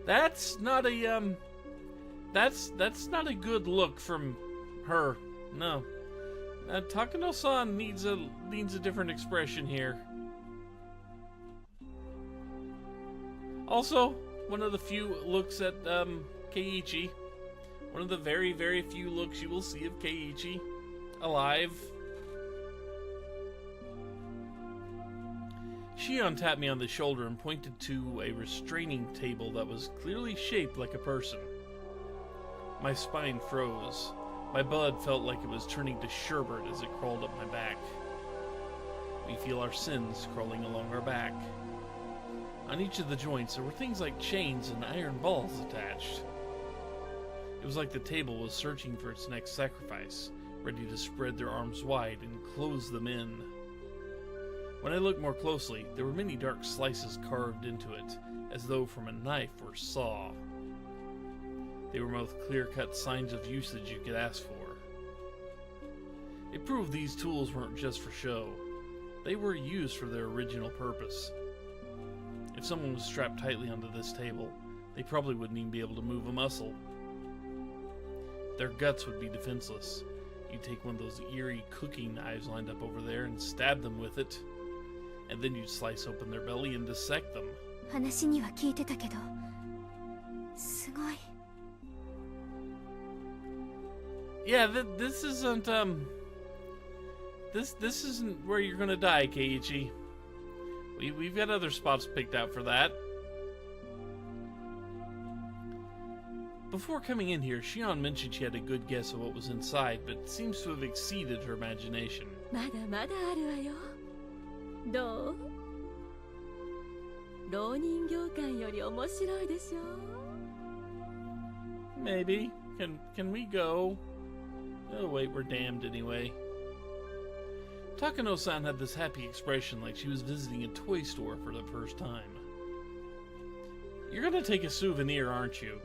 That's not a, that's not a good look from her. No. Takano-san needs a different expression here. Also, one of the few looks at Keiichi. One of the very, very few looks you will see of Keiichi alive. Shion tapped me on the shoulder and pointed to a restraining table that was clearly shaped like a person. My spine froze. My blood felt like it was turning to sherbet as it crawled up my back. We feel our sins crawling along our back. On each of the joints there were things like chains and iron balls attached. It was like the table was searching for its next sacrifice, ready to spread their arms wide and close them in. When I looked more closely, there were many dark slices carved into it, as though from a knife or saw. They were both clear-cut signs of usage you could ask for. It proved these tools weren't just for show. They were used for their original purpose. If someone was strapped tightly onto this table, they probably wouldn't even be able to move a muscle. Their guts would be defenseless. You'd take one of those eerie cooking knives lined up over there and stab them with it, and then you'd slice open their belly and dissect them. 話には聞いてたけど、すごい。 Yeah, this isn't this isn't where you're gonna die, Keiichi. We've got other spots picked out for that. Before coming in here, Shion mentioned she had a good guess of what was inside, but seems to have exceeded her imagination. まだまだあるわよ。どう？浪人業界より面白いでしょ？ Maybe. Can we go? Oh wait, we're damned anyway. Takano-san had this happy expression like she was visiting a toy store for the first time. You're gonna take a souvenir, aren't you?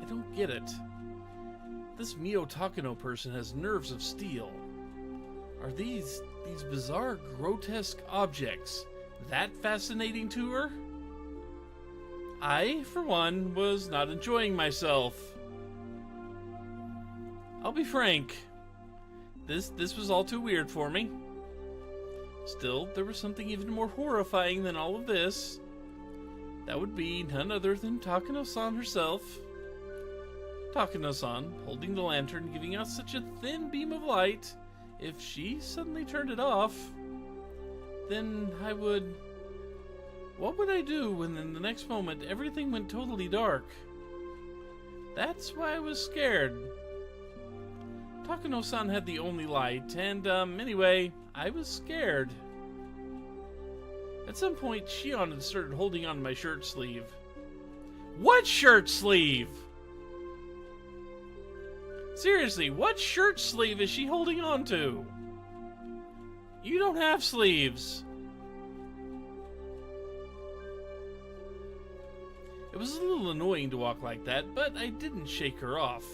I don't get it. This Mio Takano person has nerves of steel. Are these bizarre, grotesque objects that fascinating to her? I, for one, was not enjoying myself. I'll be frank. This was all too weird for me. Still, there was something even more horrifying than all of this. That would be none other than Takano-san herself. Takano-san, holding the lantern, giving out such a thin beam of light. If she suddenly turned it off, then I would... What would I do when in the next moment everything went totally dark? That's why I was scared. Takano-san had the only light, and, anyway, I was scared. At some point, Shion had started holding on to my shirt sleeve. What shirt sleeve? Seriously, what shirt sleeve is she holding on to? You don't have sleeves. It was a little annoying to walk like that, but I didn't shake her off.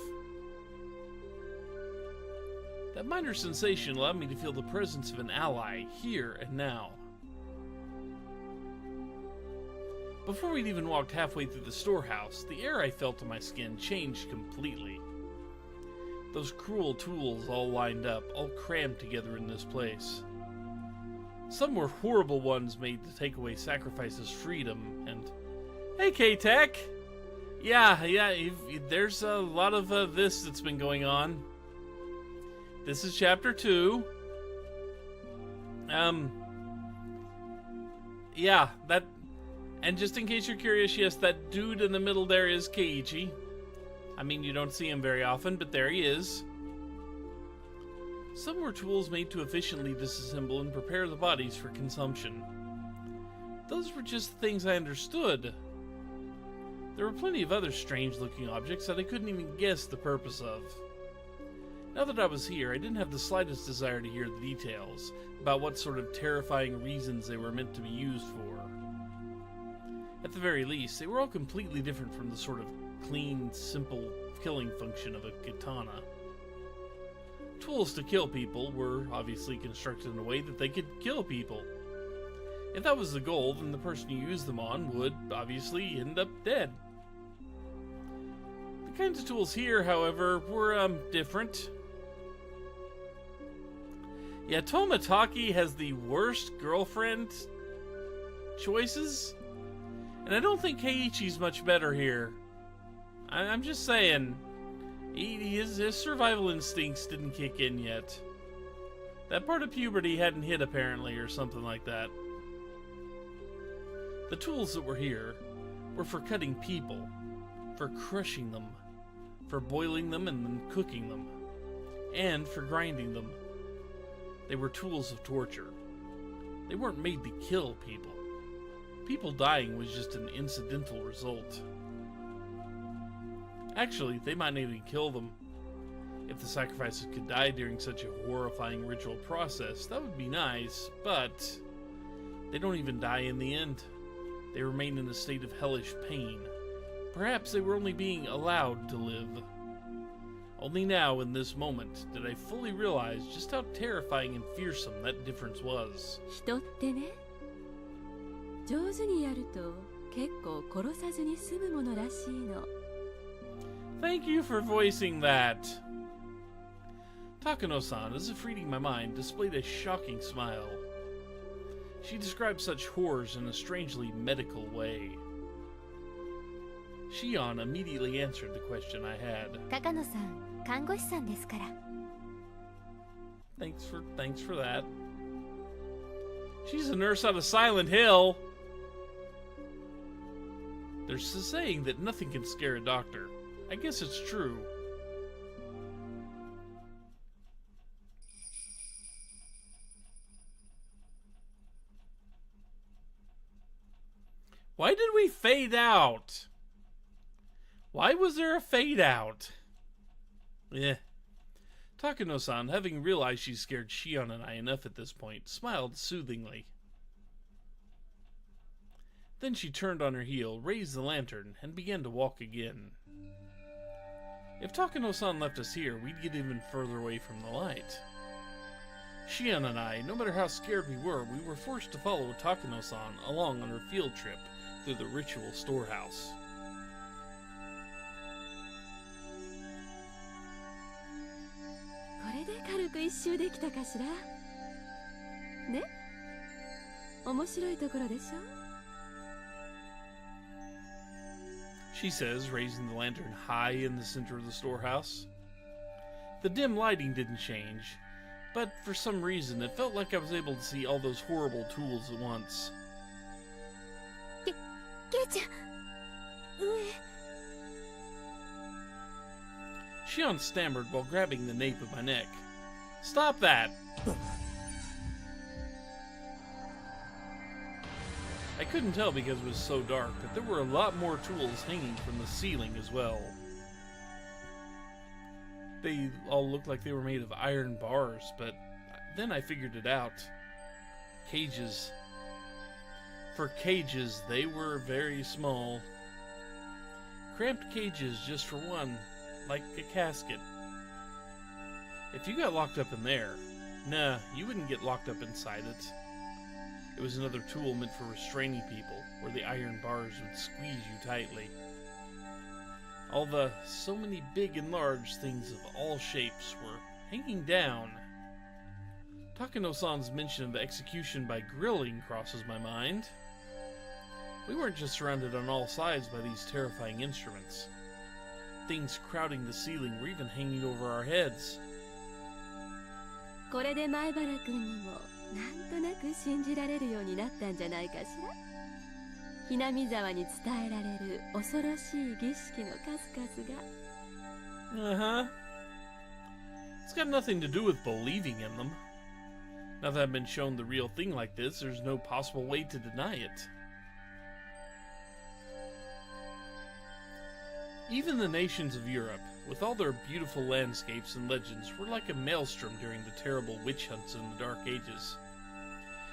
That minor sensation allowed me to feel the presence of an ally, here and now. Before we'd even walked halfway through the storehouse, the air I felt on my skin changed completely. Those cruel tools all lined up, all crammed together in this place. Some were horrible ones made to take away Sacrifice's freedom, and... Hey, K-Tech! Yeah, there's a lot of this that's been going on. This is chapter 2. Yeah, that... And just in case you're curious, yes, that dude in the middle there is Keiichi. I mean, you don't see him very often, but there he is. Some were tools made to efficiently disassemble and prepare the bodies for consumption. Those were just things I understood. There were plenty of other strange-looking objects that I couldn't even guess the purpose of. Now that I was here, I didn't have the slightest desire to hear the details about what sort of terrifying reasons they were meant to be used for. At the very least, they were all completely different from the sort of clean, simple killing function of a katana. Tools to kill people were obviously constructed in a way that they could kill people. If that was the goal, then the person you used them on would obviously end up dead. kinds of tools here, however, were different. Yeah, Tomotaki has the worst girlfriend choices, and I don't think Keiichi's much better here. I'm just saying, his survival instincts didn't kick in yet. That part of puberty hadn't hit, apparently, or something like that. The tools that were here were for cutting people, for crushing them, for boiling them and then cooking them, and for grinding them. They were tools of torture. They weren't made to kill people. People dying was just an incidental result. Actually, they might not even kill them. If the sacrifices could die during such a horrifying ritual process, that would be nice, but they don't even die in the end. They remain in a state of hellish pain. Perhaps they were only being allowed to live. Only now, in this moment, did I fully realize just how terrifying and fearsome that difference was. 人ってね、上手にやると結構殺さずに済むものらしいの。Thank you for voicing that. Takano-san, as if reading my mind, displayed a shocking smile. She described such horrors in a strangely medical way. Shion immediately answered the question I had. 高野さん、看護師さんですから。Thanks for that. She's a nurse out of Silent Hill. There's a saying that nothing can scare a doctor. I guess it's true. Why did we fade out? Why was there a fade out? Takano-san, having realized she scared Shion and I enough at this point, smiled soothingly. Then she turned on her heel, raised the lantern, and began to walk again. If Takano-san left us here, we'd get even further away from the light. Shion and I, no matter how scared we were forced to follow Takano-san along on her field trip through the ritual storehouse. She says, raising the lantern high in the center of the storehouse. The dim lighting didn't change, but for some reason it felt like I was able to see all those horrible tools at once. Shion stammered while grabbing the nape of my neck. Stop that! I couldn't tell because it was so dark, but there were a lot more tools hanging from the ceiling as well. They all looked like they were made of iron bars, but then I figured it out. Cages. For cages, they were very small. Cramped cages just for one, like a casket. If you got locked up in there, nah, you wouldn't get locked up inside it. It was another tool meant for restraining people, where the iron bars would squeeze you tightly. All the so many big and large things of all shapes were hanging down. Takano-san's mention of execution by grilling crosses my mind. We weren't just surrounded on all sides by these terrifying instruments. Things crowding the ceiling were even hanging over our heads. これで前原君にもなんとなく信じられるようになったんじゃないかしら。ひなみ沢に伝えられる恐ろしい儀式の数々が。Uh-huh. It's got nothing to do with believing in them. Now that I've been shown the real thing like this, there's no possible way to deny it. Even the nations of Europe, with all their beautiful landscapes and legends, were like a maelstrom during the terrible witch hunts in the Dark Ages.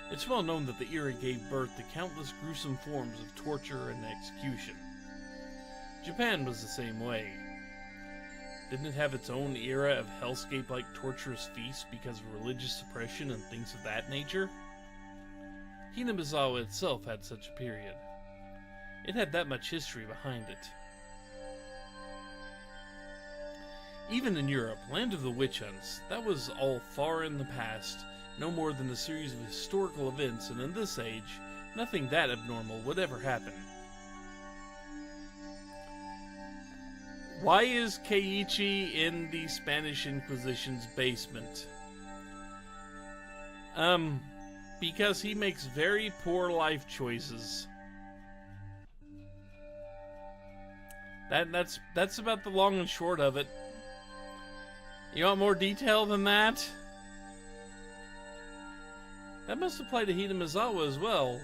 It's well known that the era gave birth to countless gruesome forms of torture and execution. Japan was the same way. Didn't it have its own era of hellscape-like torturous feasts because of religious suppression and things of that nature? Hinamizawa itself had such a period. It had that much history behind it. Even in Europe, land of the witch hunts, that was all far in the past, no more than a series of historical events, and in this age, nothing that abnormal would ever happen. Why is Keiichi in the Spanish Inquisition's basement? Because he makes very poor life choices. That's about the long and short of it. You want more detail than that? That must apply to Hinamizawa as well.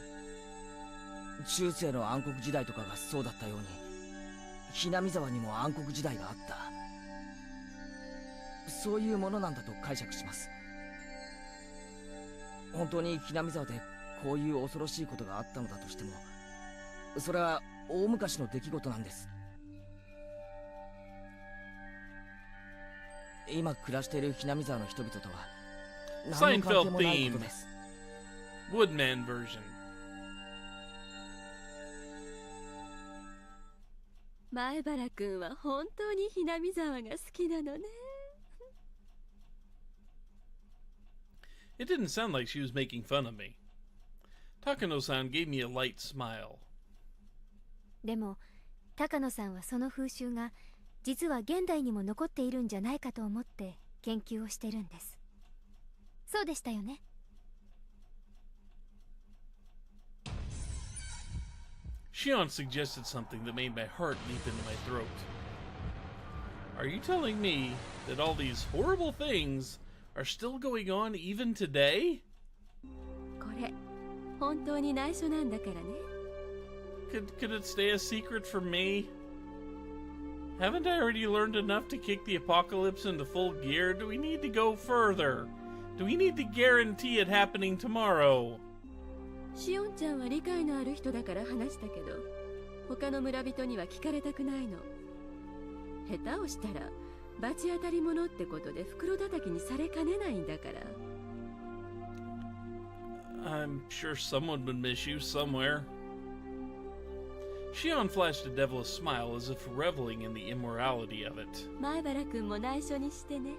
中世の暗黒時代とかがそうだったように、ひなみ沢にも暗黒時代があった。そういうものなんだと解釈します。本当にひなみ沢でこういう恐ろしいことがあったのだとしても、それは大昔の出来事なんです。今暮らしているひなみ沢の人々とは何の関係もないことです。Woodman version. 前原くんは本当にひなみ沢が好きなのね。It didn't sound like she was making fun of me. Takano-san gave me a light smile. でも高野さんはその風習が実は現代にも残っているんじゃないかと思って研究をしてるんです。そうでしたよね。Shion suggested something that made my heart leap into my throat. Are you telling me that all these horrible things are still going on even today? これ本当に内緒なんだからね。Could it stay a secret from me? Haven't I already learned enough to kick the apocalypse into full gear? Do we need to go further? Do we need to guarantee it happening tomorrow? しおんちゃんは理解のある人だから話したけど、他の村人には聞かれたくないの。下手をしたら罰当たり者ってことで袋叩きにされかねないんだから。I'm sure someone would miss you somewhere. Shion flashed a devilish smile as if reveling in the immorality of it. 前原くんも内緒にしてね。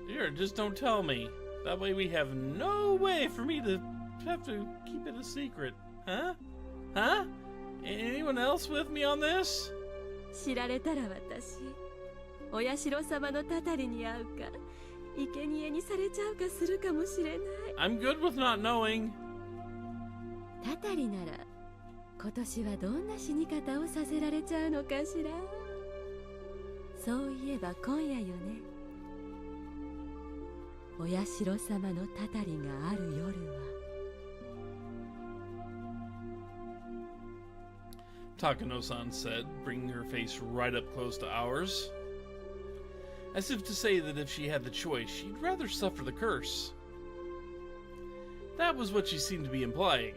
Here, just don't tell me. That way we have no way for me to have to keep it a secret. Huh? Huh? Anyone else with me on this? 知られたら私、お社様のたたりに会うか、生贄にされちゃうかするかもしれない。I'm good with not knowing. たたりなら、今年はどんな死に方をさせられちゃうのかしら。そういえば今夜よね。お社様のたたりがある夜は。Takano-san said, bringing her face right up close to ours. As if to say that if she had the choice, she'd rather suffer the curse. That was what she seemed to be implying.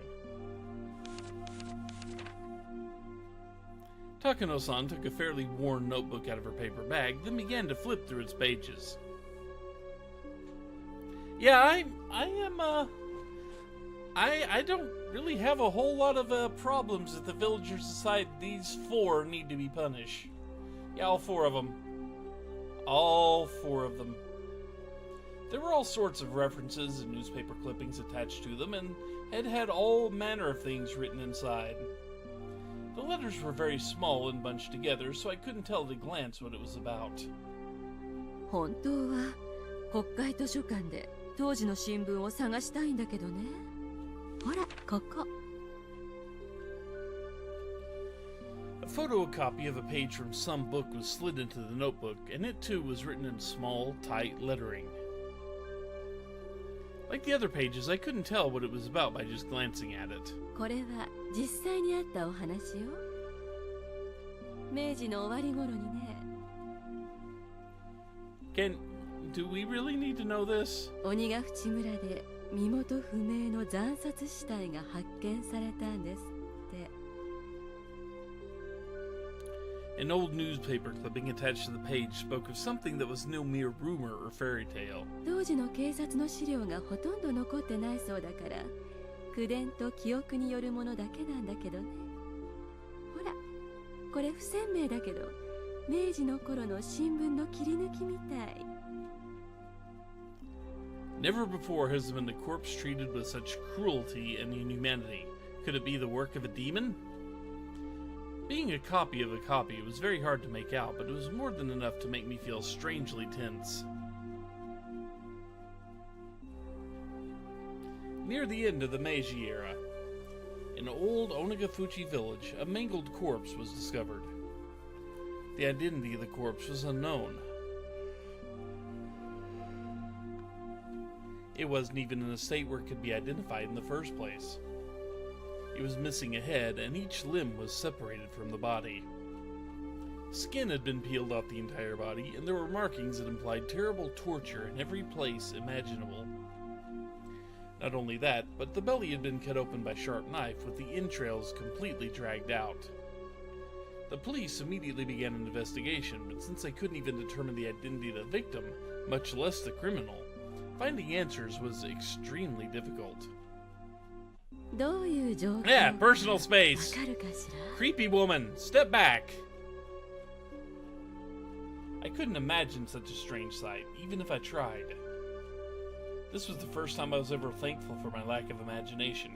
Takano-san took a fairly worn notebook out of her paper bag, then began to flip through its pages. Yeah, I don't really have a whole lot of problems if the villagers decide these four need to be punished. Yeah, all four of them. All four of them. There were all sorts of references and newspaper clippings attached to them, and it had all manner of things written inside. The letters were very small and bunched together, so I couldn't tell at a glance what it was about. 本当は国会図書館で当時の新聞を探したいんだけどね。ほら、ここ。A photocopy of a page from some book was slid into the notebook, and it too was written in small, tight lettering. Like the other pages, I couldn't tell what it was about by just glancing at it. これは実際にあったお話よ。明治の終わり頃にね。Do we really need to know this? 鬼ヶ淵村で身元不明の惨殺死体が発見されたんですって。An old newspaper clipping attached to the page spoke of something that was no mere rumor or fairy tale. 当時の警察の資料がほとんど残ってないそうだから、口伝と記憶によるものだけなんだけどね。ほら、これ不鮮明だけど、明治の頃の新聞の切り抜きみたい。 Never before has there been a corpse treated with such cruelty and inhumanity. Could it be the work of a demon? Being a copy of a copy, it was very hard to make out, but it was more than enough to make me feel strangely tense. Near the end of the Meiji era, in old Onagafuchi village, a mangled corpse was discovered. The identity of the corpse was unknown. It wasn't even in a state where it could be identified in the first place. It was missing a head, and each limb was separated from the body. Skin had been peeled off the entire body, and there were markings that implied terrible torture in every place imaginable. Not only that, but the belly had been cut open by a sharp knife, with the entrails completely dragged out. The police immediately began an investigation, but since they couldn't even determine the identity of the victim, much less the criminal, finding answers was extremely difficult. Yeah, personal space! Creepy woman, step back! I couldn't imagine such a strange sight, even if I tried. This was the first time I was ever thankful for my lack of imagination.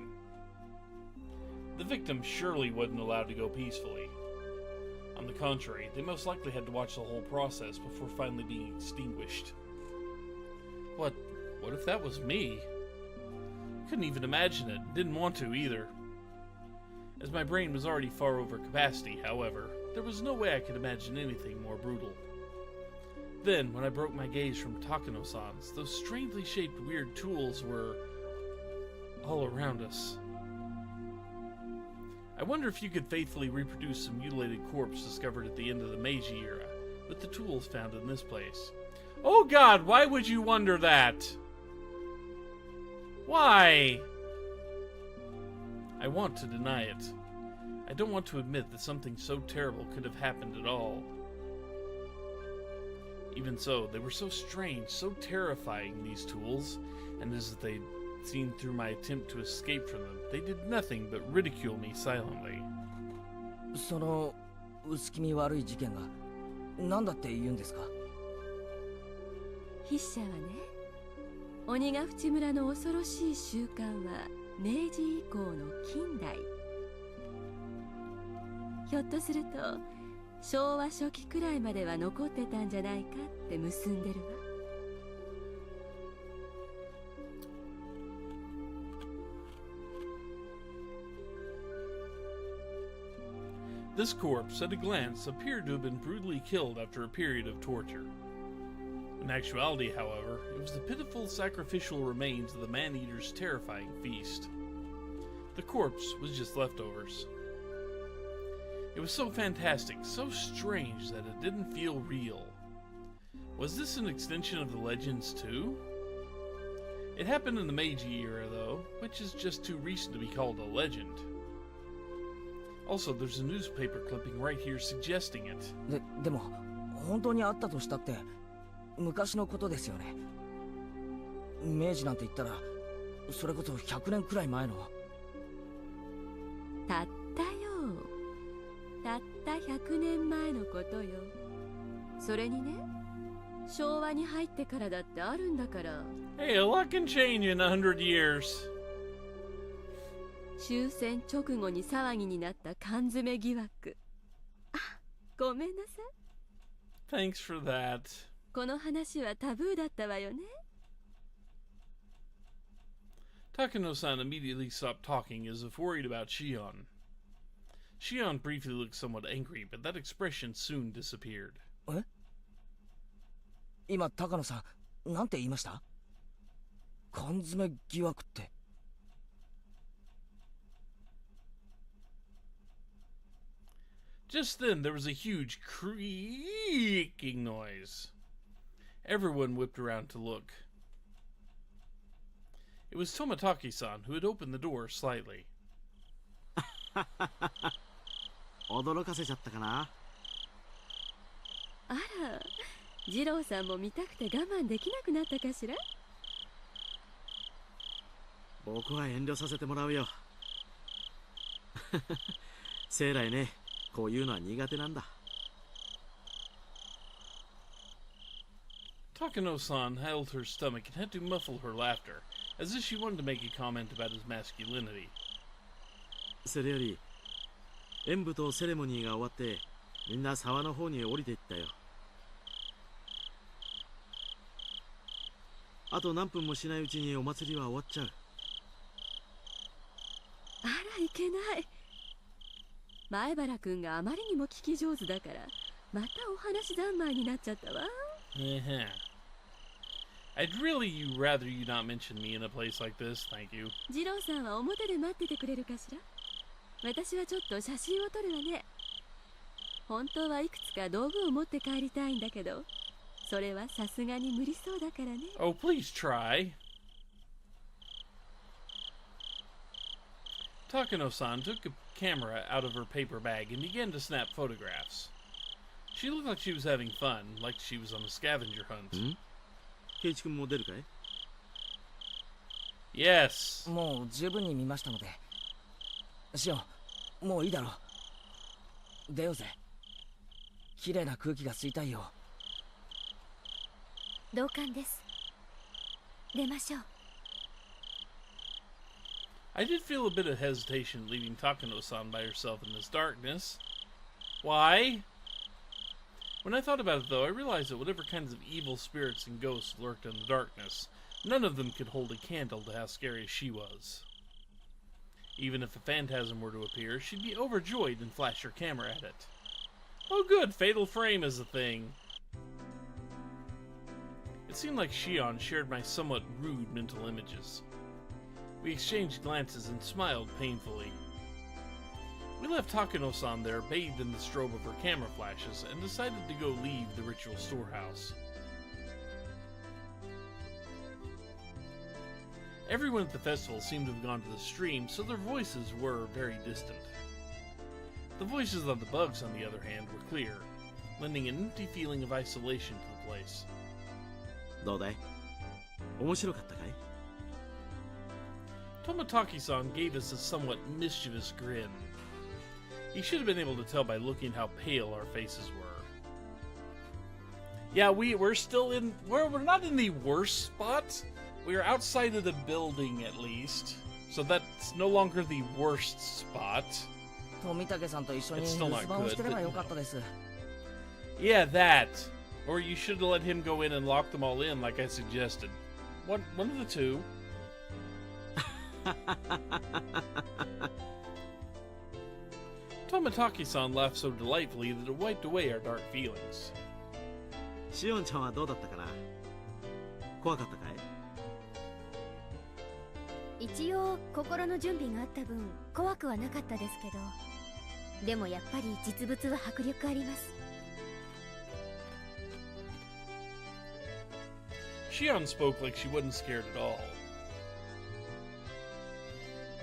The victim surely wasn't allowed to go peacefully. On the contrary, they most likely had to watch the whole process before finally being extinguished. What if that was me? Couldn't even imagine it, didn't want to either. As my brain was already far over capacity, however, there was no way I could imagine anything more brutal. Then, when I broke my gaze from Takano-san's, those strangely shaped weird tools were all around us. I wonder if you could faithfully reproduce a mutilated corpse discovered at the end of the Meiji era, with the tools found in this place. Oh God, why would you wonder that? Why? I want to deny it. I don't want to admit that something so terrible could have happened at all. Even so, they were so strange, so terrifying, these tools, and as they'd seen through my attempt to escape from them, they did nothing but ridicule me silently. その薄気味悪い事件が何だって言うんですか？筆者はね、鬼ヶ淵村の恐ろしい習慣は明治以降の近代。ひょっとすると昭和初期くらいまでは残ってたんじゃないかって結んでるわ。This corpse, at a glance, appeared to have been brutally killed after a period of torture. In actuality, however, it was the pitiful sacrificial remains of the man-eater's terrifying feast. The corpse was just leftovers. It was so fantastic, so strange that it didn't feel real. Was this an extension of the legends too? It happened in the Meiji era though, which is just too recent to be called a legend. Also, there's a newspaper clipping right here suggesting it. でも本当にあったとしたって昔のことですよね。明治なんて言ったらそれこそ100年くらい前の。たったよ。たった100年前のことよ。それにね、昭和に入ってからだってあるんだから。Hey, a lot can change in 100 years. 終戦直後に騒ぎになった缶詰疑惑。あ、ごめんなさい。Thanks for that. この話はタブーだったわよね。Takano-san immediately stopped talking as if worried about Shion. Shion briefly looked somewhat angry, but that expression soon disappeared. え？今高野さんなんて言いました？缶詰疑惑って。Just then, there was a huge creaking noise. Everyone whipped around to look. It was Tomataki-san, who had opened the door slightly. 驚かせちゃったかな？あら、二郎さんも見たくて我慢できなくなったかしら？僕は遠慮させてもらうよ。生来ね、こういうのは苦手なんだ。Takano-san held her stomach and had to muffle her laughter, as if she wanted to make a comment about his masculinity. それより演舞とセレモニーが終わってみんな沢の方に降りていったよ。あと何分もしないうちにお祭りは終わっちゃう。あらいけない。前原くんがあまりにも聞き上手だからまたお話三昧になっちゃったわ。I'd really rather you not mention me in a place like this, thank you. 次郎さんは表で待っててくれるかしら。私はちょっと写真を撮るわね。本当はいくつか道具を持って帰りたいんだけど、それはさすがに無理そうだからね。Oh, please try. Takano-san took a camera out of her paper bag and began to snap photographs. She looked like she was having fun, like she was on a scavenger hunt. ケイチ君も出るかい？ Yes. もう十分に見ましたので。シオン、もういいだろう。出ようぜ。綺麗な空気が吸いたいよ。同感です。出ましょう。I did feel a bit of hesitation leaving Takano-san by herself in this darkness. Why? When I thought about it, though, I realized that whatever kinds of evil spirits and ghosts lurked in the darkness, none of them could hold a candle to how scary she was. Even if a phantasm were to appear, she'd be overjoyed and flash her camera at it. Oh good, fatal frame is a thing. It seemed like Shion shared my somewhat rude mental images. We exchanged glances and smiled painfully. We left Takano-san there, bathed in the strobe of her camera flashes, and decided to go leave the ritual storehouse. Everyone at the festival seemed to have gone to the stream, so their voices were very distant. The voices of the bugs, on the other hand, were clear, lending an empty feeling of isolation to the place. どうだい？面白かったかい？ Tomotaki-san gave us a somewhat mischievous grin. He should have been able to tell by looking how pale our faces were. Yeah, we're still in... We're not in the worst spot. We are outside of the building, at least. So that's no longer the worst spot. 富武さんと一緒に留守番をしてればよかったです。Yeah, that. Or you should have let him go in and lock them all in like I suggested. One of the two. Tomotaki-san laughed so delightfully that it wiped away our dark feelings. シオンちゃんはどうだったかな？怖かったかい？一応心の準備があった分怖くはなかったですけど、でもやっぱり実物は迫力あります。Shion spoke like she wasn't scared at all.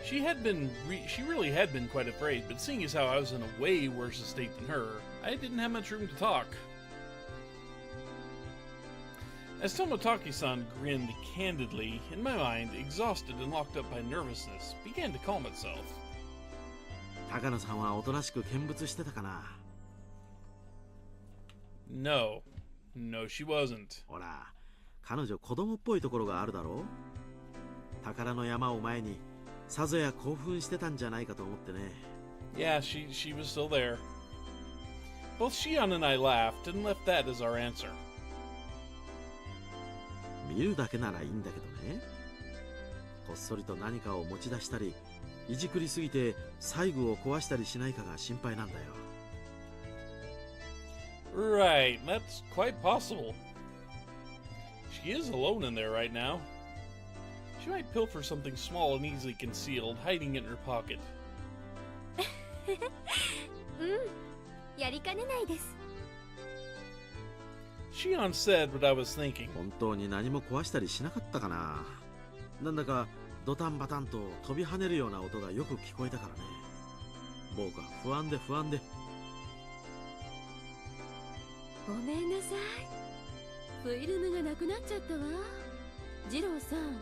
She really had been quite afraid, but seeing as how I was in a way worse state than her, I didn't have much room to talk. As Tomotaki-san grinned candidly, in my mind, exhausted and locked up by nervousness, began to calm itself. 高野さんはおとなしく見物してたかな？ No, she wasn't. ほら、彼女子供っぽいところがあるだろう？宝の山を前にさぞや興奮してたんじゃないかと思ってね。Yeah, she was still there. Both Shion and I laughed and left that as our answer. 見るだけならいいんだけどね。こっそりと何かを持ち出したり、いじくりすぎて細具を壊したりしないかが心配なんだよ。Right, that's quite possible. She is alone in there right now. She might pilfer something small and easily concealed, hiding it in her pocket. やりかねないです。Shion said what I was thinking. 本当に何も壊したりしなかったかな。なんだかドタンバタンと飛び跳ねるような音がよく聞こえたからね。僕は不安で。ごめんなさい。フィルムがなくなっちゃったわ。次郎さん、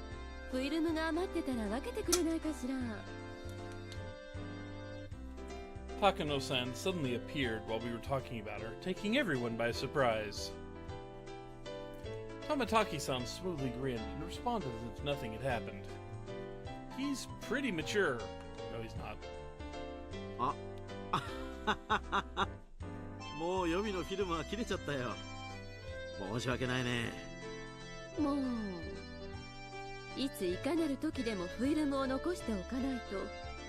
フィルムが余ってたら分けてくれないかしら。Takano-san suddenly appeared while we were talking about her, taking everyone by surprise. Tomataki-san smoothly grinned and responded as if nothing had happened. He's pretty mature. No, he's not. もう予備のフィルムは切れちゃったよ。申し訳ないね。もういついかなる時でもフィルムを残しておかないと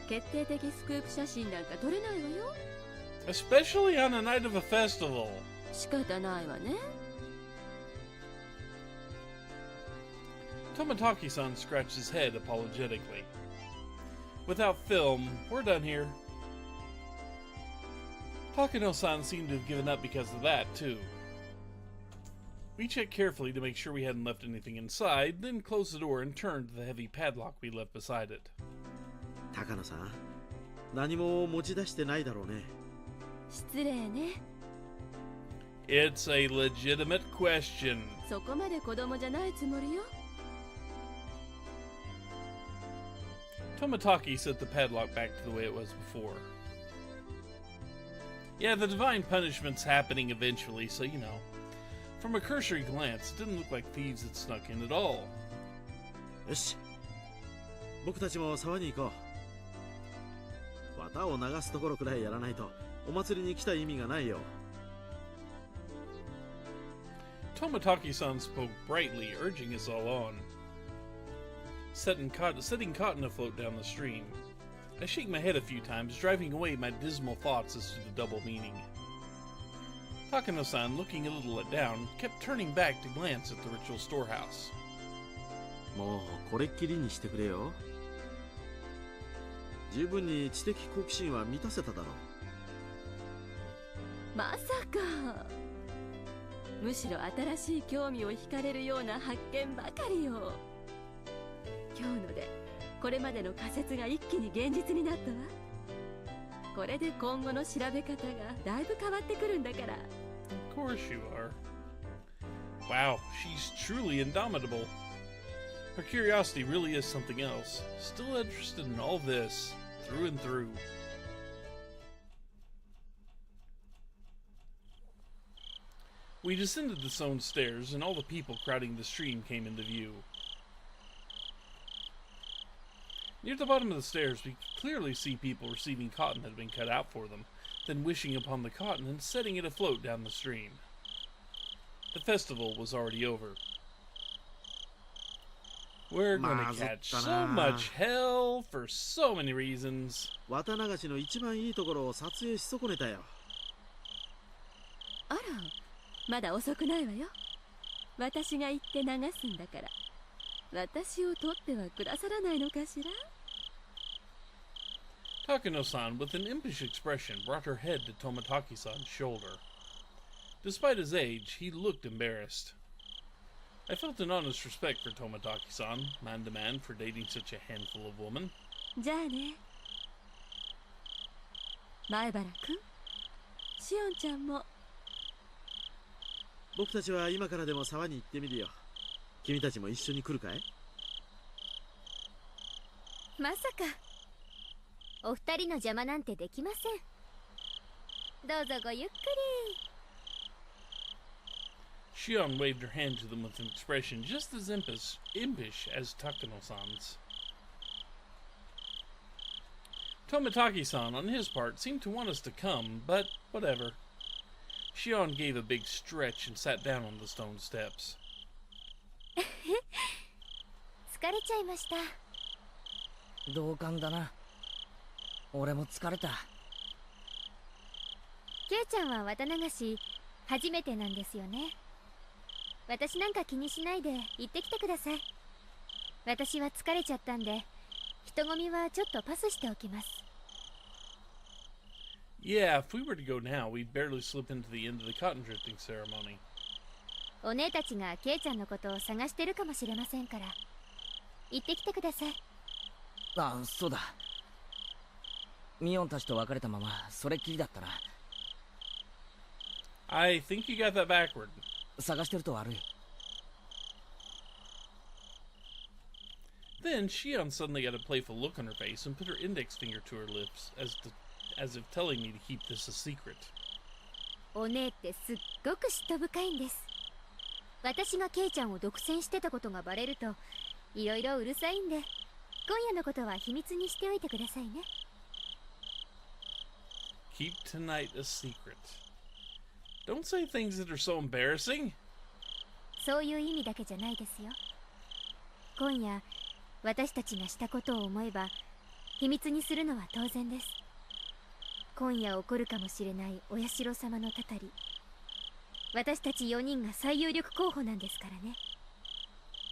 決定的スクープ写真なんか撮れないわよ。 Especially on the night of a festival. 仕方ないわね。 Tomataki-san scratched his head apologetically. Without film, we're done here. Takano-san seemed to have given up because of that, too. We checked carefully to make sure we hadn't left anything inside, then closed the door and turned to the heavy padlock we left beside it. 高野さん、何も持ち出してないだろうね。失礼ね。 It's a legitimate question. そこまで子供じゃないつもりよ。 Tomataki set the padlock back to the way it was before. Yeah, the divine punishment's happening eventually, so you know. From a cursory glance, it didn't look like thieves had snuck in at all. よし、僕たちも沢に行こう。綿を流すところくらいやらないとお祭りに来た意味がないよ。 Tomataki-san spoke brightly, urging us all on. Setting cotton afloat down the stream. I shake my head a few times, driving away my dismal thoughts as to the double meaning. Takano-san, looking a little let down, kept turning back to glance at the ritual storehouse. もうこれっきりにしてくれよ。十分に知的好奇心は満たせただろう。まさか。むしろ新しい興味を惹かれるような発見ばかりよ。今日のでこれまでの仮説が一気に現実になったわ。これで今後の調べ方がだいぶ変わってくるんだから。 Of course you are. Wow, she's truly indomitable. Her curiosity really is something else. Still interested in all this, through and through. We descended the stone stairs, and all the people crowding the stream came into view. Near the bottom of the stairs, we could clearly see people receiving cotton that had been cut out for them, then wishing upon the cotton and setting it afloat down the stream. The festival was already over. We're gonna catch so much hell for so many reasons. 綿流しの一番いいところを撮影し損ねたよ。あら、まだ遅くないわよ。私が行って流すんだから。私を撮ってはくださらないのかしら？ Takano-san, with an impish expression, brought her head to Tomataki-san's shoulder. Despite his age, he looked embarrassed. I felt an honest respect for Tomataki-san, man to man, for dating such a handful of women. じゃあね。前原くん、しおんちゃんも。僕たちは今からでも沢に行ってみるよ。君たちも一緒に来るかい？まさかお二人の邪魔なんてできません。どうぞごゆっくり。 Shion waved her hand to them with an expression just as impish as Takano-san's. Tomataki-san, on his part, seemed to want us to come, but whatever. Shion gave a big stretch and sat down on the stone steps. 疲れちゃいました。同感だな。俺も疲れた。ケイちゃんは綿流し初めてなんですよね。私なんか気にしないで行ってきてください。私は疲れちゃったんで人混みはちょっとパスしておきます。 Yeah, if we were to go now, we'd barely slip into the end of the cotton drifting ceremony. お姉たちがケイちゃんのことを探してるかもしれませんから行ってきてください。あ、そうだ。ミオンたちと別れたままそれっきりだったな。 I think you got that backward. 探してると悪い。 Then Shion suddenly got a playful look on her face and put her index finger to her lips, as if telling me to keep this a secret. お姉ってすっごく嫉妬深いんです。私がケイちゃんを独占してたことがバレるといろいろうるさいんで、今夜のことは秘密にしておいてくださいね。 Keep tonight a secret. Don't say things that are so embarrassing. そういう意味だけじゃないですよ。今夜私たちがしたことを思えば秘密にするのは当然です。今夜起こるかもしれないお社様のたたり、私たち4人が最有力候補なんですからね。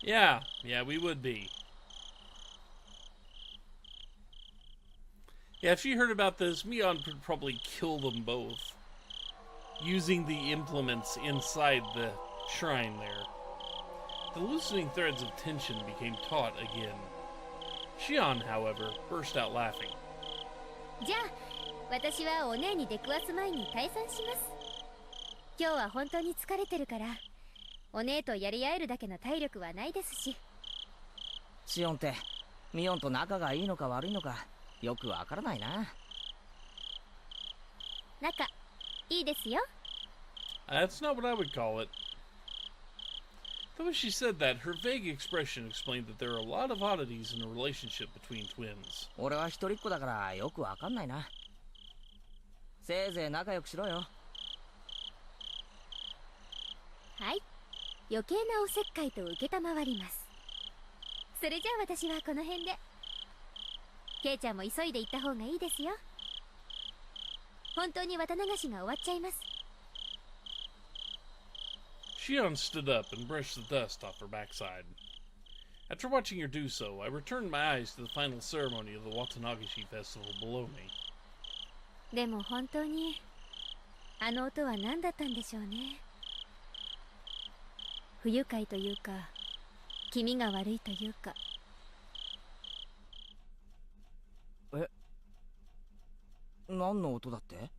Yeah, we would be. Yeah, if she heard about this, Mion would probably kill them both, using the implements inside the shrine there. The loosening threads of tension became taut again. Shion, however, burst out laughing. じゃあ私はお姉に出くわす前に退散します。今日は本当に疲れてるから、お姉とやり合えるだけの体力はないですし。シオンってミオンと仲がいいのか悪いのかよくわからないな。仲いいですよ。 That's not what I would call it. Though as she said that, her vague expression explained that there are a lot of oddities in a relationship between twins. 俺は一人っ子だからよくわかんないな。せいぜい仲良くしろよ。はい、余計なおせっかいと受けたまわります。それじゃあ私はこの辺で。ケイちゃんも急いで行った方がいいですよ。本当に綿流しが終わっちゃいます。 Shion stood up and brushed the dust off her backside. After watching her do so, I returned my eyes to the final ceremony of the Watanagashi festival below me. でも本当にあの音は何だったんでしょうね。不愉快というか気味が悪いというか。え、何の音だって？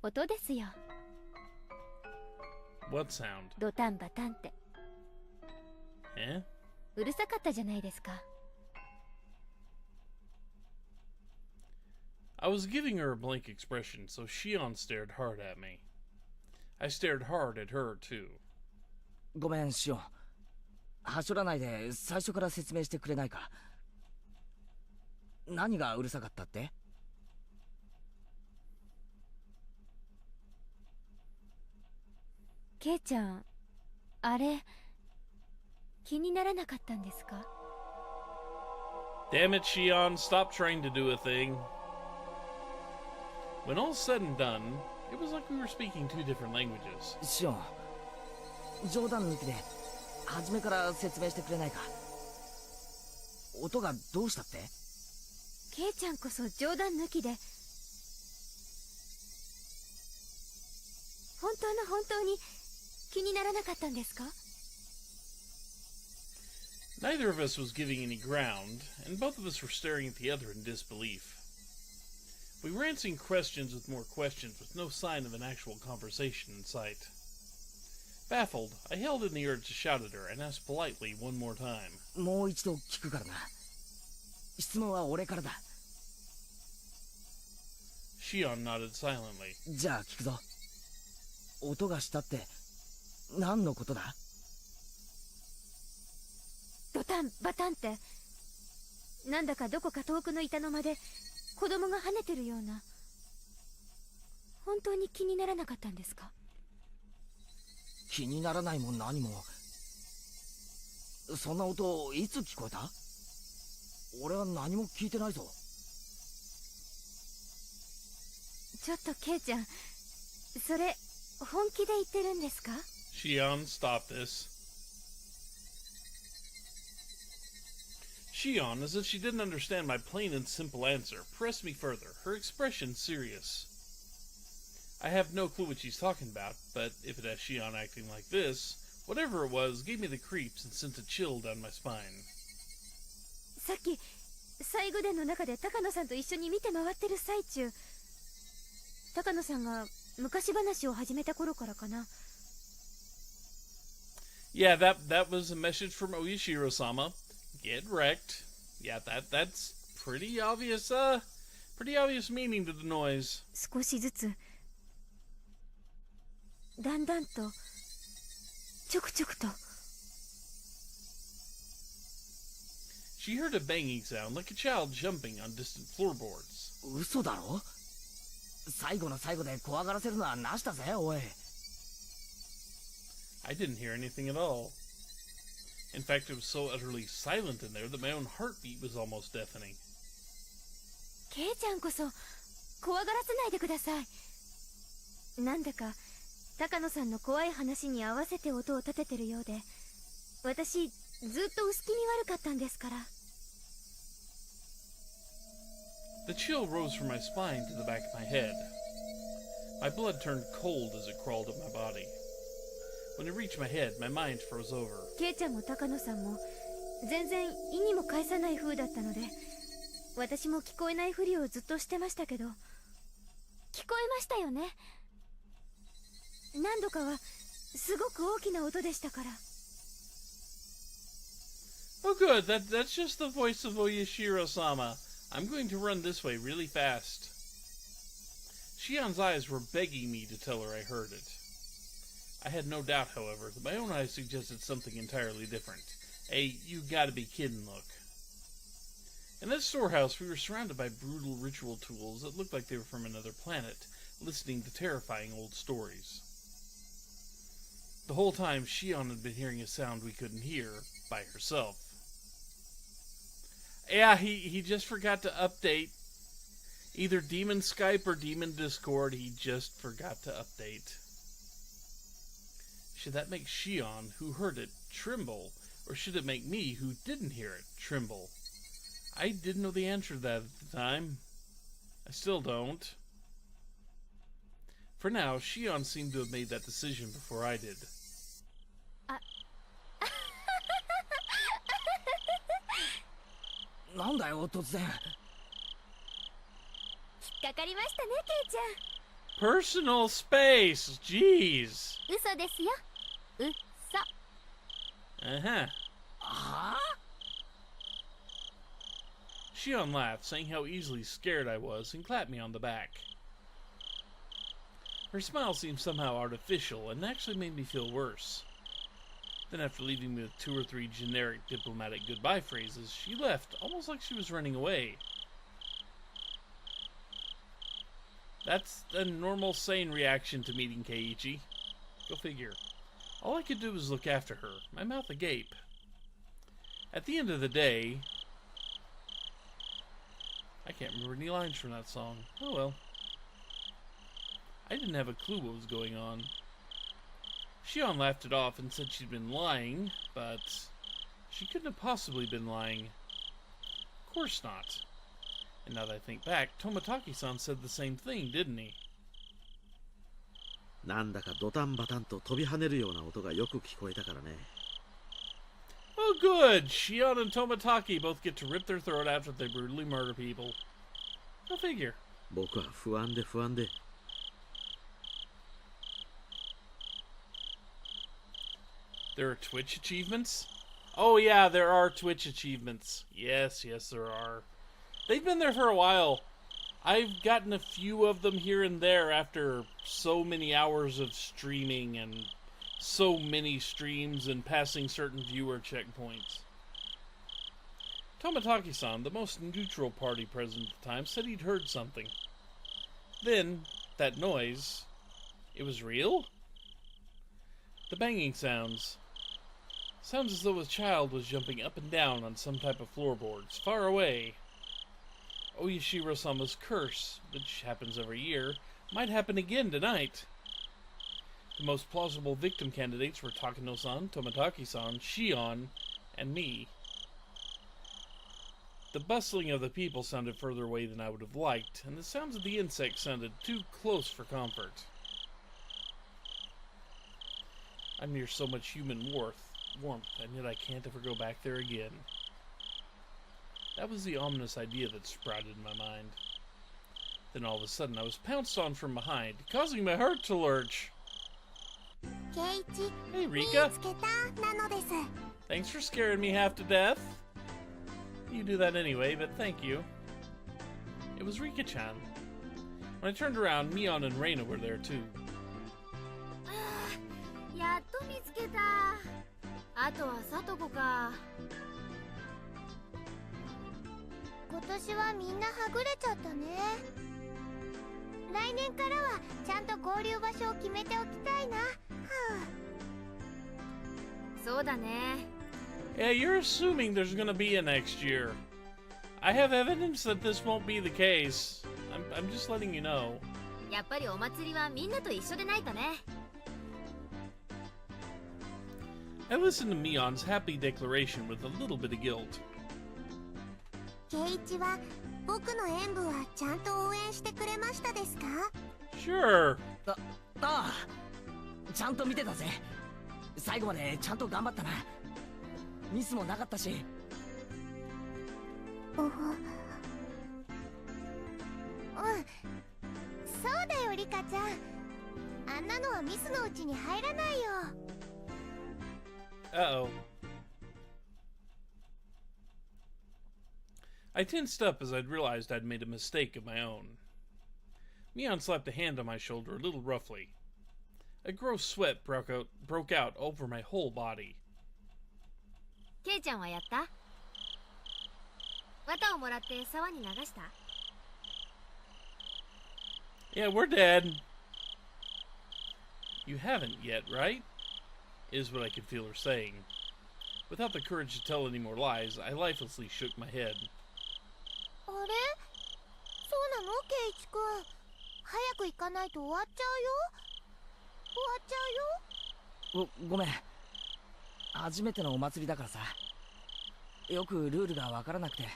音ですよ。 What sound? ドタンバタンって。Eh? うるさかったじゃないですか。I was giving her a blank expression, so Shion stared hard at me. I stared hard at her, too. ごめんシオン。はしょらないで最初から説明してくれないか。何がうるさかったって？ケイちゃん、あれ気にならなかったんですか？ Damn it, Shion, stop trying to do a thing. When all's said and done, it was like we were speaking two different languages. シオン、冗談抜きで初めから説明してくれないか。音がどうしたって？ケイちゃんこそ冗談抜きで。本当に気にならなかったんですか？ Neither of us was giving any ground, and both of us were staring at the other in disbelief. We were answering questions with more questions, with no sign of an actual conversation in sight. Baffled, I held in the urge to shout at her and asked politely one more time. もう一度聞くからな。質問は俺からだ。Shion nodded silently. じゃあ聞くぞ。音がしたって何のことだ？ドタンバタンって、なんだかどこか遠くの板の間で子供が跳ねてるような。本当に気にならなかったんですか？気にならないも何も。そんな音いつ聞こえた？俺は何も聞いてないぞ。ちょっとケイちゃん、それ本気で言ってるんですか？ Shion, stop this. Shion, as if she didn't understand my plain and simple answer, pressed me further, her expression serious. I have no clue what she's talking about, but if it has Shion acting like this, whatever it was gave me the creeps and sent a chill down my spine. さっき最後伝の中で高野さんと一緒に見て回ってる最中、高野さんが昔話を始めた頃からかな。 Yeah, that was a message from Oyashiro-sama. Get wrecked. Yeah, that's pretty obvious meaning to the noise. 少しずつだんだんとちょくちょくと。 She heard a banging sound like a child jumping on distant floorboards. 嘘だろ。最後の最後で怖がらせるのはなしだぜ、おい。I didn't hear anything at all. In fact, it was so utterly silent in there that my own heartbeat was almost deafening. ケイちゃんこそ怖がらせないでください。なんだか高野さんの怖い話に合わせて音を立ててるようで、私ずっと薄気味悪かったんですから。 The chill rose from my spine to the back of my head. My blood turned cold as it crawled up my body. When it reached my head, my mind froze over. ケイちゃんも高野さんも全然意にも介さない風だったので、私も聞こえないふりをずっとしてましたけど、聞こえましたよね。何度かはすごく大きな音でしたから。 Oh good, that's just the voice of Oyashiro-sama. I'm going to run this way really fast. Shion's eyes were begging me to tell her I heard it. I had no doubt, however, that my own eyes suggested something entirely different. A you-gotta-be-kidding look. In this storehouse, we were surrounded by brutal ritual tools that looked like they were from another planet, listening to terrifying old stories. The whole time, Shion had been hearing a sound we couldn't hear by herself. Yeah, he just forgot to update. Either Demon Skype or Demon Discord, he just forgot to update. Should that make Shion, who heard it, tremble? Or should it make me, who didn't hear it, tremble? I didn't know the answer to that at the time. I still don't. For now, Shion seemed to have made that decision before I did. なんだよ、突然。引っかかりましたね、ケイちゃん。 Personal space! Jeez! 嘘ですよ。嘘。 Uh-huh. はあ？ Shion laughed, saying how easily scared I was, and clapped me on the back. Her smile seemed somehow artificial, and actually made me feel worse. Then after leaving me with 2 or 3 generic diplomatic goodbye phrases, she left, almost like she was running away. That's a normal, sane reaction to meeting Keiichi. Go figure. All I could do was look after her, my mouth agape. At the end of the day... I can't remember any lines from that song. Oh well. I didn't have a clue what was going on. Shion laughed it off and said she'd been lying, but she couldn't have possibly been lying. Of course not. And now that I think back, Tomotaki-san said the same thing, didn't he? なんだかドタンバタンと飛び跳ねるような音がよく聞こえたからね。Oh good! Shion and Tomotaki both get to rip their throat after they brutally murder people. Go figure. 僕は不安で不安で。There are Twitch achievements? Oh yeah, there are Twitch achievements. Yes, there are. They've been there for a while. I've gotten a few of them here and there after so many hours of streaming and so many streams and passing certain viewer checkpoints. Tomotaki-san, the most neutral party present at the time, said he'd heard something. Then, that noise, it was real? The banging sounds. Sounds as though a child was jumping up and down on some type of floorboards, far away. Oyashiro-sama's curse, which happens every year, might happen again tonight. The most plausible victim candidates were Takano-san, Tomotaki-san, Shion, and me. The bustling of the people sounded further away than I would have liked, and the sounds of the insects sounded too close for comfort. I'm near so much human warmth, and yet I can't ever go back there again. That was the ominous idea that sprouted in my mind. Then all of a sudden I was pounced on from behind, causing my heart to lurch. Keiichi, Hey Rika! 見つけたなのです。 Thanks for scaring me half to death. You do that anyway, but thank you. It was Rika-chan. When I turned around, Mion and Reina were there too. やっと見つけた。あとはさとこか。今年はみんなはぐれちゃったね。来年からはちゃんと合流場所を決めておきたいな。そうだね。Yeah, you're assuming there's gonna be a next year. I have evidence that this won't be the case. I'm just letting you know. やっぱりお祭りはみんなと一緒でないとね。I listened to Mion's happy declaration with a little bit of guilt. ケイイチは僕の演舞はちゃんと応援してくれましたですか？ Sure. ああ、ちゃんと見てたぜ。最後までちゃんと頑張ったな。ミスもなかったし。うん、そうだよリカちゃん。あんなのはミスのうちに入らないよ。Uh-oh. I tensed up as I'd realized I'd made a mistake of my own. Mion slapped a hand on my shoulder a little roughly. A gross sweat broke out over my whole body. ケイちゃんはやった？綿をもらって沢に流した？ Yeah, we're dead. You haven't yet, right? Is what I could feel her saying. Without the courage to tell any more lies, I lifelessly shook my head. あれ？そうなのケイイチくん。早く行かないと終わっちゃうよ。終わっちゃうよ。ごめん。初めてのお祭りだからさ。よくルールがわからなくて。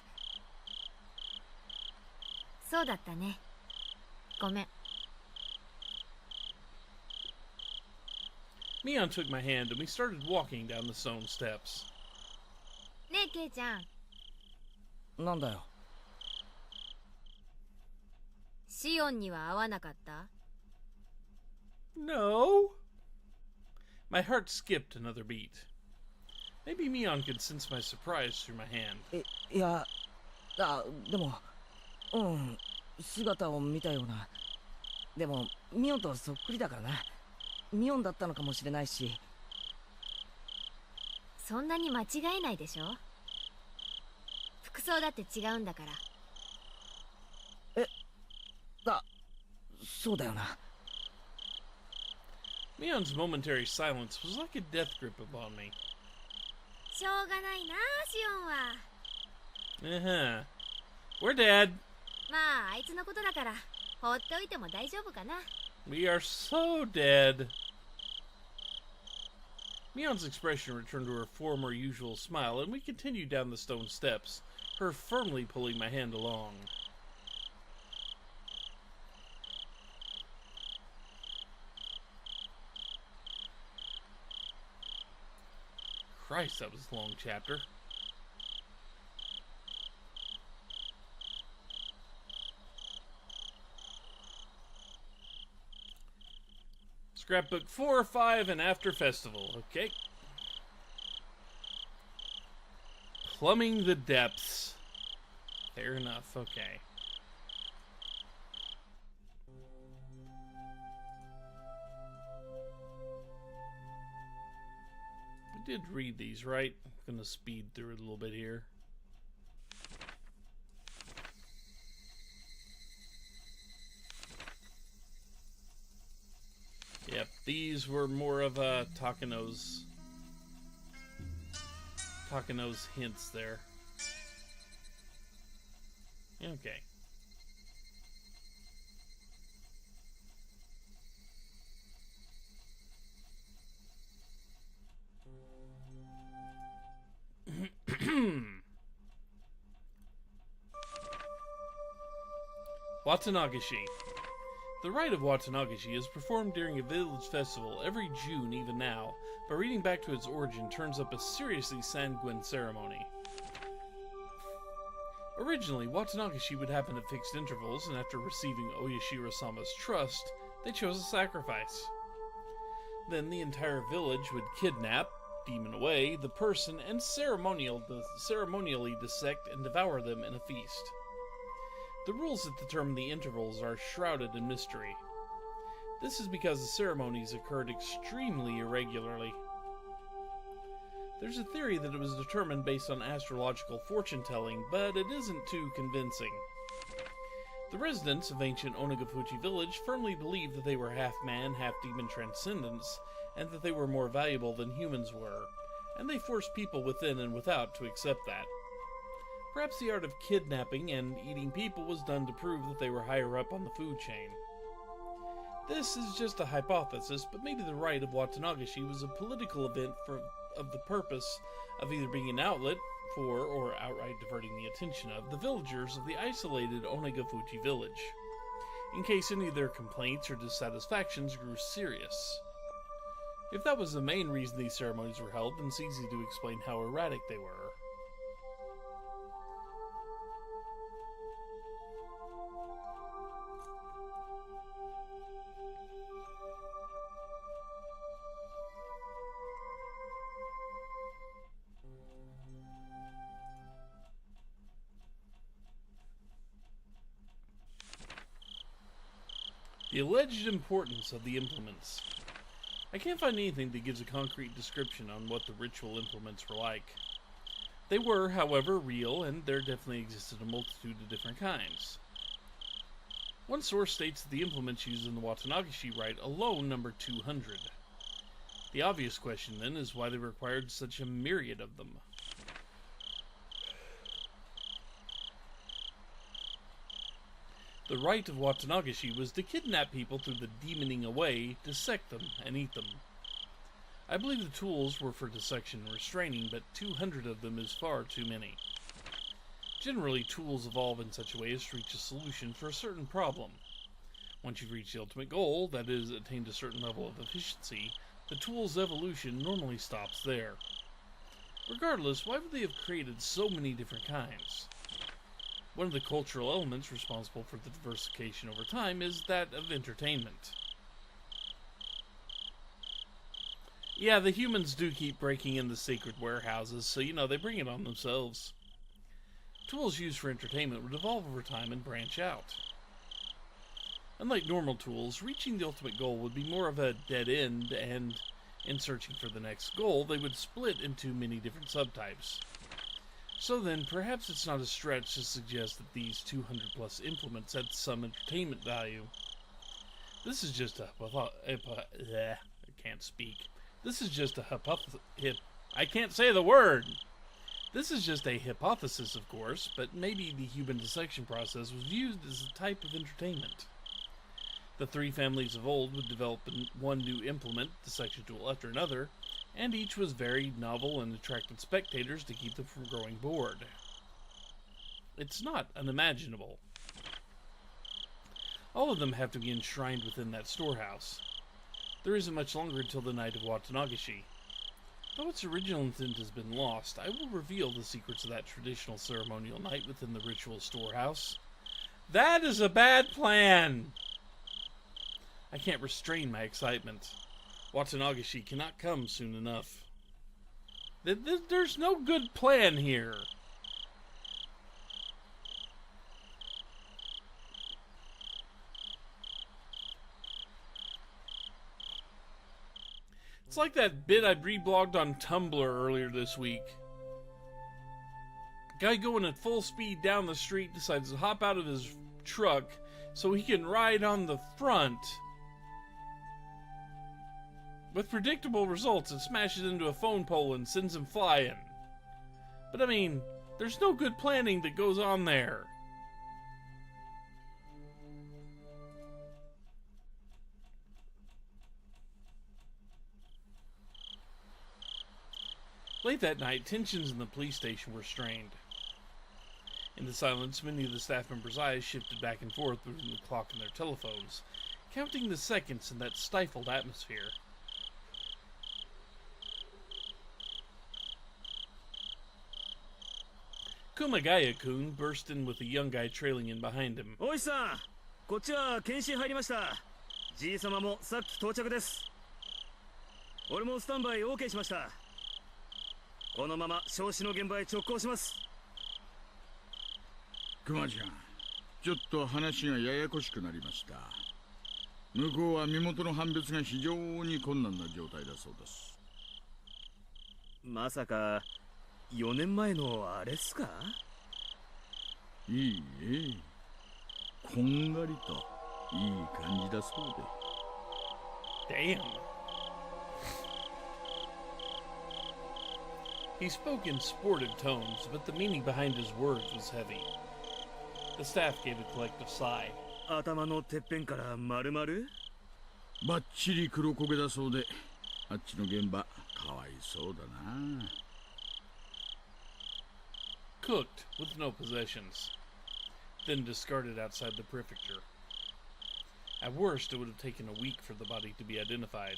そうだったね。ごめん。Mion took my hand and we started walking down the stone steps. ねえケイちゃん。なんだよ。シオンには会わなかった？ No. My heart skipped another beat. Maybe Mion could sense my surprise through my hand. いや、でも、姿を見たような。でも、ミオンとそっくりだからな。ミオンだったのかもしれないし。そんなに間違えないでしょ？服装だって違うんだから。そうだよな。Mion's momentary silence was like a death grip upon me. しょうがないな、シオンは。We're dead. まあ、あいつのことだから、放っておいても大丈夫かな。We are so dead. Mion's expression returned to her former usual smile, and we continued down the stone steps, her firmly pulling my hand along. Christ, that was a long chapter. Scrapbook 4, 5, and after festival. Okay. Plumbing the depths. Fair enough. Okay. I did read these, right? I'm gonna speed through it a little bit here. Yep, these were more of Takano's hints there. Okay. Watanagashi. The rite of Watanagashi is performed during a village festival every June even now, but reading back to its origin turns up a seriously sanguine ceremony. Originally, Watanagashi would happen at fixed intervals, and after receiving Oyashiro-sama's trust, they chose a sacrifice. Then the entire village would kidnap, demon away, the person and ceremonially dissect and devour them in a feast. The rules that determine the intervals are shrouded in mystery. This is because the ceremonies occurred extremely irregularly. There's a theory that it was determined based on astrological fortune-telling, but it isn't too convincing. The residents of ancient Onagafuchi village firmly believed that they were half-man, half-demon transcendents, and that they were more valuable than humans were, and they forced people within and without to accept that. Perhaps the art of kidnapping and eating people was done to prove that they were higher up on the food chain. This is just a hypothesis, but maybe the rite of Watanagashi was a political event of the purpose of either being an outlet for, or outright diverting the attention of, the villagers of the isolated Onagafuchi village, in case any of their complaints or dissatisfactions grew serious. If that was the main reason these ceremonies were held, then it's easy to explain how erratic they were. The alleged importance of the implements. I can't find anything that gives a concrete description on what the ritual implements were like. They were, however, real, and there definitely existed a multitude of different kinds. One source states that the implements used in the Watanagashi rite alone number 200. The obvious question, then, is why they required such a myriad of them. The rite of Watanagashi was to kidnap people through the demoning away, dissect them, and eat them. I believe the tools were for dissection and restraining, but 200 of them is far too many. Generally, tools evolve in such a way as to reach a solution for a certain problem. Once you've reached the ultimate goal, that is, attained a certain level of efficiency, the tool's evolution normally stops there. Regardless, why would they have created so many different kinds? One of the cultural elements responsible for the diversification over time is that of entertainment. Yeah, the humans do keep breaking in the sacred warehouses, so they bring it on themselves. Tools used for entertainment would evolve over time and branch out. Unlike normal tools, reaching the ultimate goal would be more of a dead end, and in searching for the next goal, they would split into many different subtypes. So then, perhaps it's not a stretch to suggest that these 200 plus implements had some entertainment value. This is just a I can't speak. This is just a I can't say the word! This is just a hypothesis, of course, but maybe the human dissection process was used as a type of entertainment. The three families of old would develop one new implement, dissection tool after another, and each was varied, novel, and attracted spectators to keep them from growing bored. It's not unimaginable. All of them have to be enshrined within that storehouse. There isn't much longer until the night of Watanagashi. Though its original intent has been lost, I will reveal the secrets of that traditional ceremonial night within the ritual storehouse. That is a bad plan! I can't restrain my excitement. Watanagashi cannot come soon enough. There's no good plan here. It's like that bit I reblogged on Tumblr earlier this week. Guy going at full speed down the street decides to hop out of his truck so he can ride on the front. With predictable results, it smashes into a phone pole and sends him flying. But I mean, there's no good planning that goes on there. Late that night, tensions in the police station were strained. In the silence, many of the staff members' eyes shifted back and forth between the clock and their telephones, counting the seconds in that stifled atmosphere. Kumagaya-kun burst in with a young guy trailing in behind him. Oi-san! こっちは検診入りました。じい様もさっき到着です。俺もスタンバイ OK しました。このまま焼死の現場へ直行します。熊ちゃん、ちょっと話がややこしくなりました。向こうは身元の判別が非常に困難な状態だそうです。まさか4年前のあれっすか？いいえ、こんがりといい感じだそうで。 Damn. He spoke in sportive tones, but the meaning behind his words was heavy. The staff gave a collective sigh. 頭のてっぺんから丸々？バッチリ黒焦げだそうで、あっちの現場かわいそうだな。Cooked with no possessions, then discarded outside the prefecture. At worst, it would have taken a week for the body to be identified.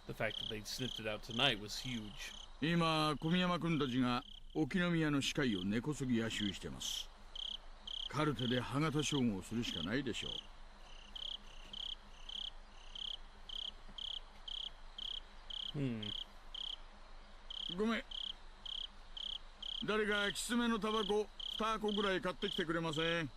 The fact that they'd sniffed it out tonight was huge. 今、小宮山君たちが沖宮の歯科医を根こそぎ野襲してます。カルテで歯型照合するしかないでしょう。ごめん。誰かきつめのタバコ2箱ぐらい買ってきてくれません？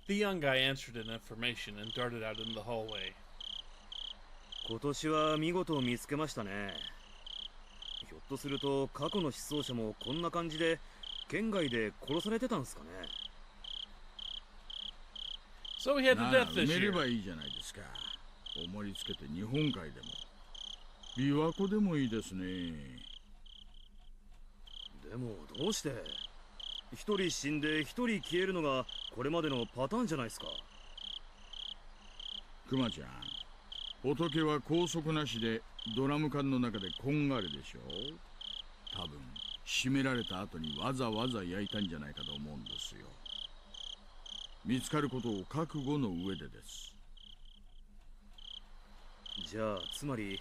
The young guy answered an affirmation and darted out into the hallway. 今年は見事見つけましたね。ひょっとすると過去の失踪者もこんな感じで県外で殺されてたんすかね。 So he had to なら death 埋 this めれ year. ばいいじゃないですか。重りつけて日本海でも琵琶湖でもいいですね。でもどうして一人死んで一人消えるのがこれまでのパターンじゃないですか。クマちゃん、仏は拘束なしでドラム缶の中でこんがりでしょ。多分締められた後にわざわざ焼いたんじゃないかと思うんですよ。見つかることを覚悟の上でです。じゃあつまり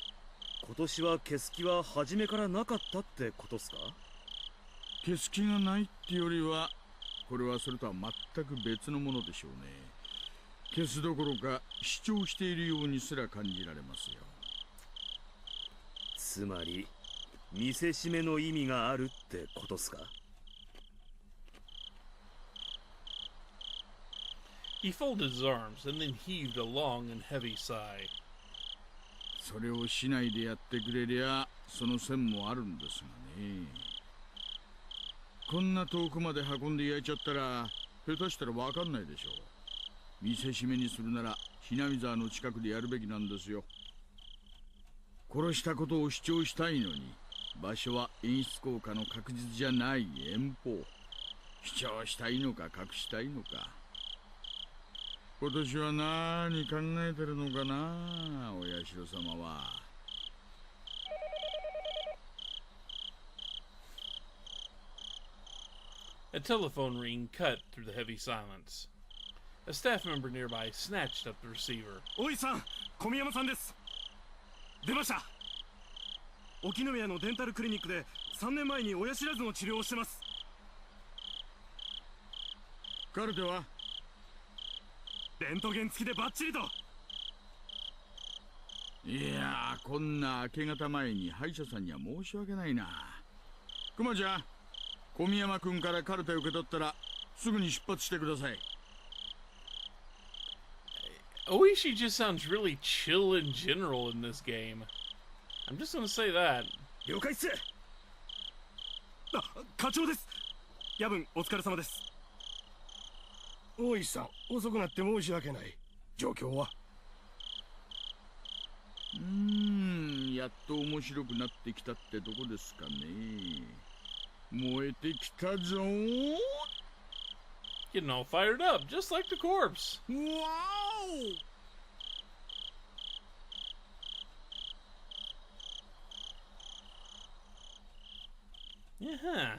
今年は消す気は初めからなかったってことっすか？消す気がないってよりは、これはそれとは全く別のものでしょうね。消すどころか主張しているようにすら感じられますよ。つまり見せしめの意味があるってことっすか？ He folded his arms and then heaved a long and heavy sigh. それをしないでやってくれりゃその線もあるんですがね。こんな遠くまで運んで焼いちゃったら下手したらわかんないでしょう。見せしめにするならひなみ沢の近くでやるべきなんですよ。殺したことを主張したいのに場所は演出効果の確実じゃない遠方。主張したいのか隠したいのか。今年は何考えてるのかな、お社様は。A telephone ring cut through the heavy silence. A staff member nearby snatched up the receiver. おいさん、小宮山さんです。出ました。沖宮のデンタルクリニックで3年前に親知らずの治療をしてます。カルテは？レントゲン付きでバッチリと。いやー、こんな明け方前に歯医者さんには申し訳ないな。クマちゃん、小宮山君からカルテ受け取ったらすぐに出発してください。Oishi just sounds really chill in general in this game. I'm just gonna say that. 了解っす。あ、課長です。夜分お疲れ様です。大石さん、遅くなって申し訳ない。状況は？やっと面白くなってきたってとこですかね。燃えてきたぞー。 Getting all fired up, just like the corpse. わーお。Yeah.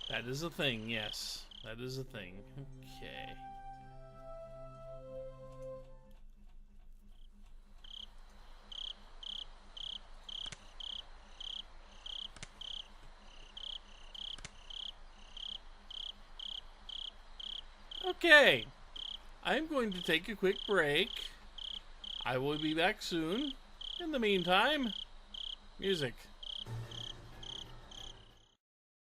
That is a thing, yes. That is a thing. Okay. Okay. I'm going to take a quick break. I will be back soon. In the meantime, music.